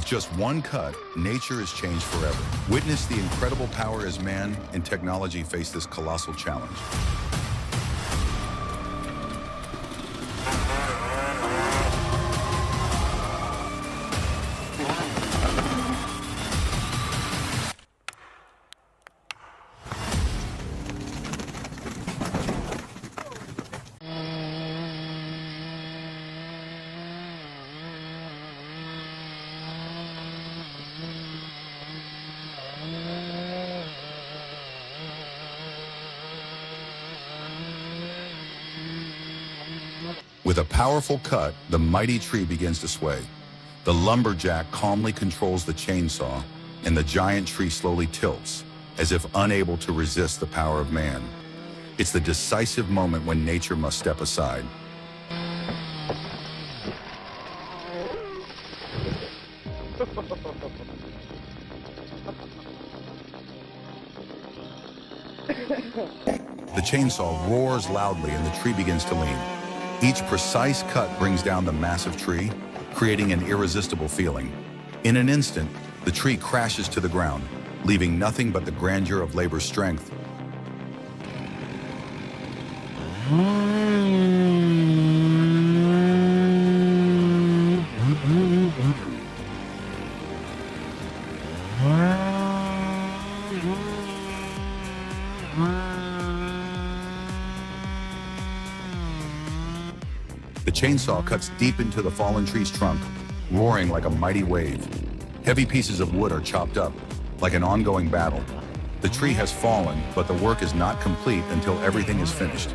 just one cut, nature is changed forever. Witness the incredible power as man and technology face this colossal challenge. With a powerful cut, the mighty tree begins to sway. The lumberjack calmly controls the chainsaw, and the giant tree slowly tilts, as if unable to resist the power of man. It's the decisive moment when nature must step aside. The chainsaw roars loudly and the tree begins to lean. Each precise cut brings down the massive tree, creating an irresistible feeling. In an instant, the tree crashes to the ground, leaving nothing but the grandeur of labor's strength. The chainsaw cuts deep into the fallen tree's trunk, roaring like a mighty wave. Heavy pieces of wood are chopped up, like an ongoing battle. The tree has fallen, but the work is not complete until everything is finished.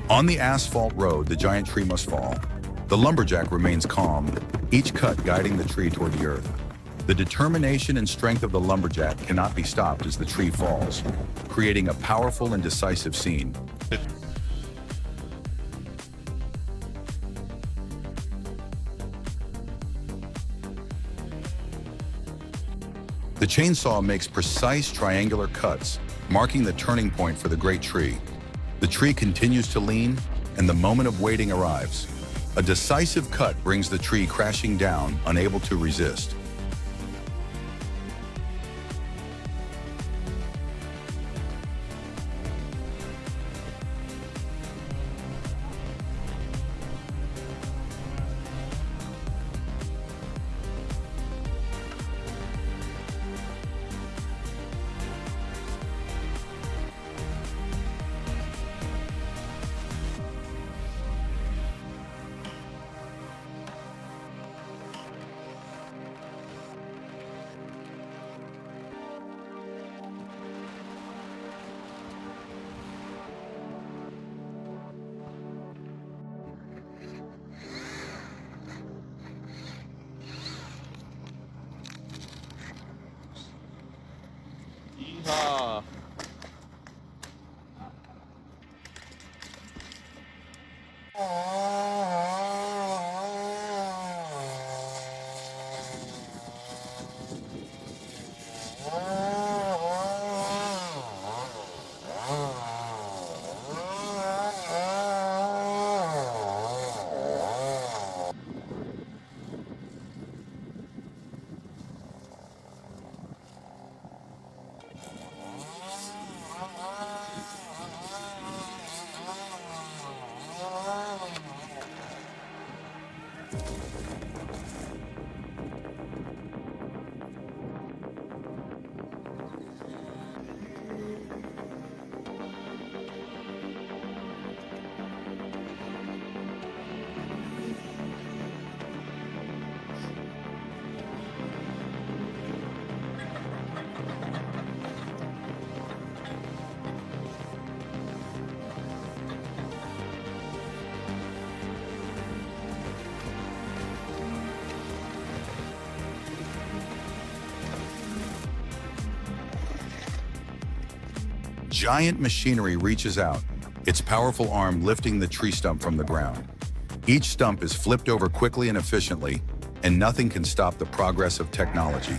On the asphalt road, the giant tree must fall. The lumberjack remains calm, each cut guiding the tree toward the earth. The determination and strength of the lumberjack cannot be stopped as the tree falls, creating a powerful and decisive scene. The chainsaw makes precise triangular cuts, marking the turning point for the great tree. The tree continues to lean, and the moment of waiting arrives. A decisive cut brings the tree crashing down, unable to resist. Yeehaw. Giant machinery reaches out, its powerful arm lifting the tree stump from the ground. Each stump is flipped over quickly and efficiently, and nothing can stop the progress of technology.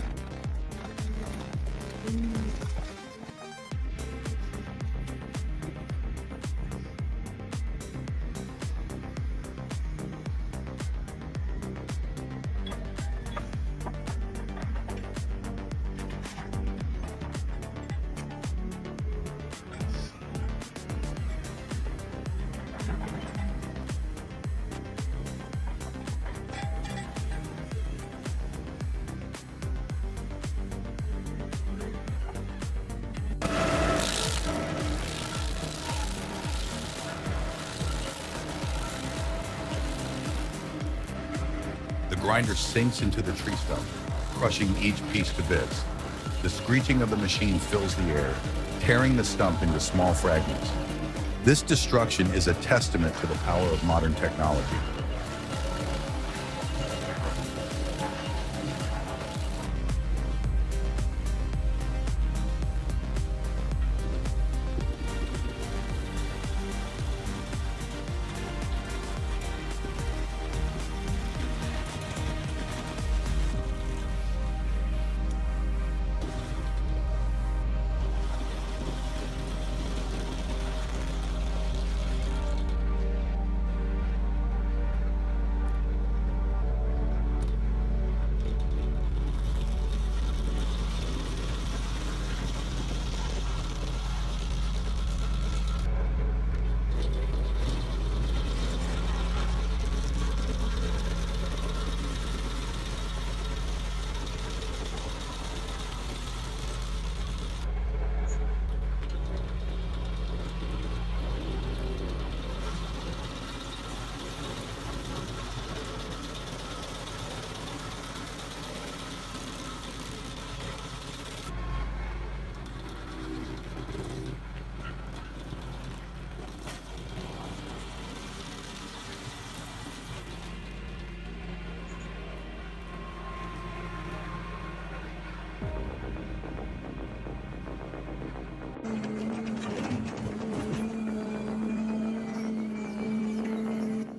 grinder sinks into the tree stump, crushing each piece to bits. The screeching of the machine fills the air, tearing the stump into small fragments. This destruction is a testament to the power of modern technology.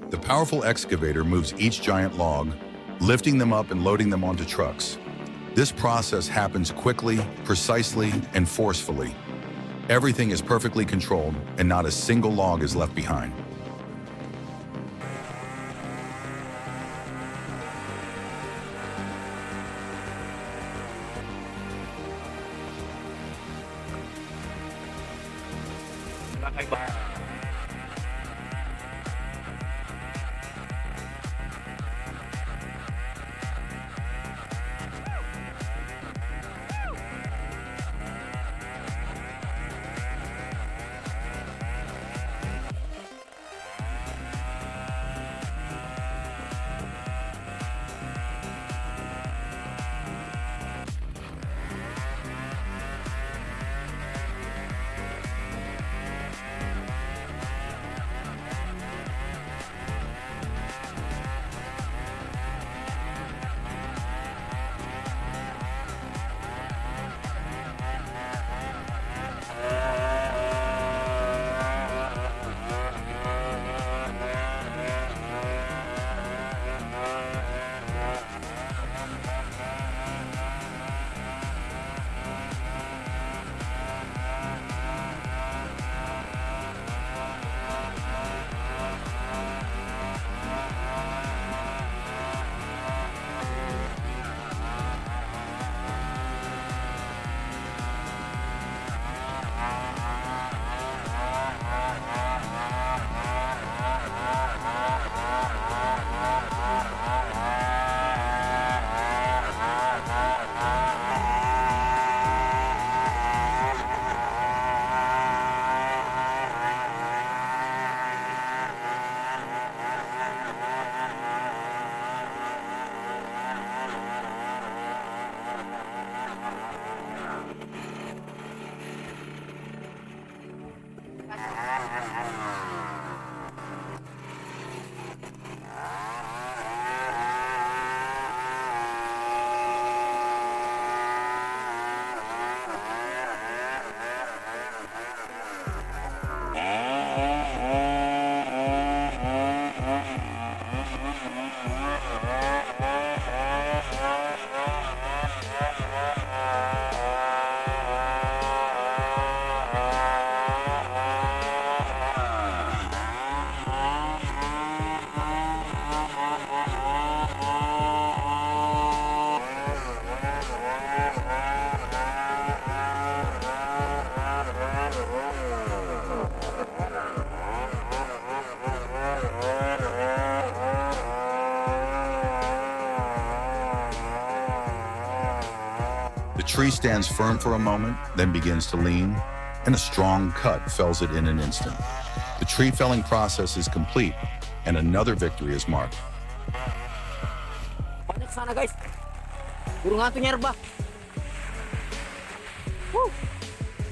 The powerful excavator moves each giant log, lifting them up and loading them onto trucks. This process happens quickly, precisely, and forcefully. Everything is perfectly controlled, and not a single log is left behind. The tree stands firm for a moment, then begins to lean, and a strong cut fells it in an instant. The tree felling process is complete, and another victory is marked. sana guys. Burung hantu nyerba.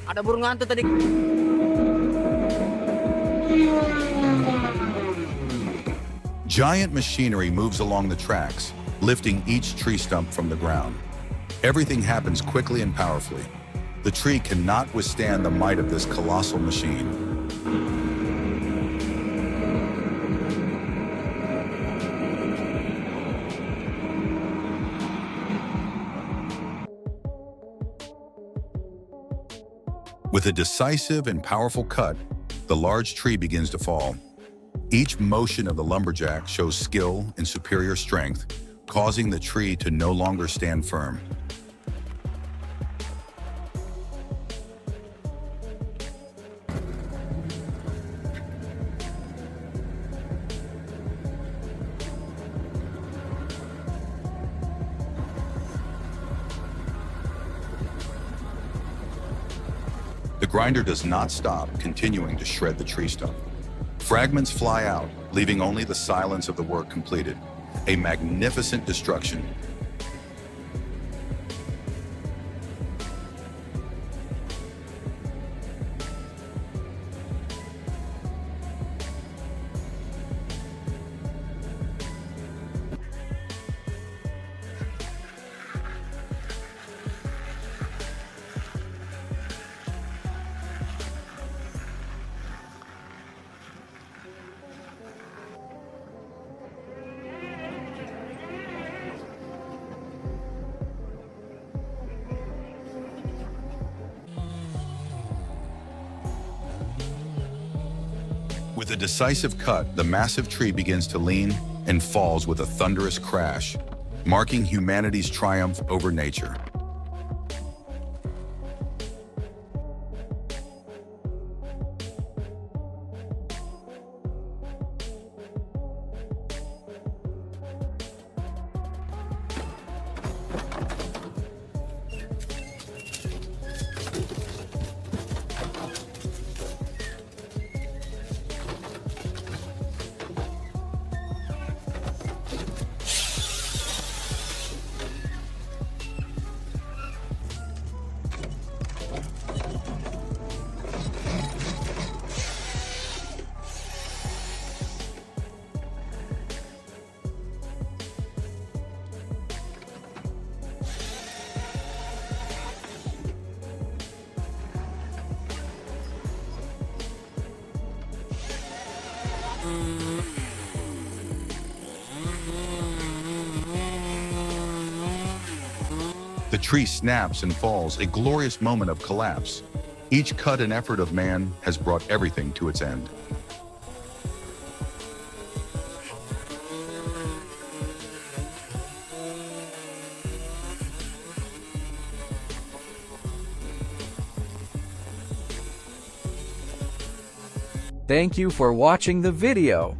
Ada burung hantu tadi. Giant machinery moves along the tracks, lifting each tree stump from the ground. Everything happens quickly and powerfully. The tree cannot withstand the might of this colossal machine. With a decisive and powerful cut, the large tree begins to fall. Each motion of the lumberjack shows skill and superior strength, causing the tree to no longer stand firm. The grinder does not stop, continuing to shred the tree stump. Fragments fly out, leaving only the silence of the work completed. A magnificent destruction. With a decisive cut, the massive tree begins to lean and falls with a thunderous crash, marking humanity's triumph over nature. The tree snaps and falls, a glorious moment of collapse. Each cut and effort of man has brought everything to its end. Thank you for watching the video.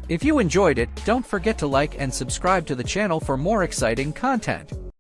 If you enjoyed it, don't forget to like and subscribe to the channel for more exciting content.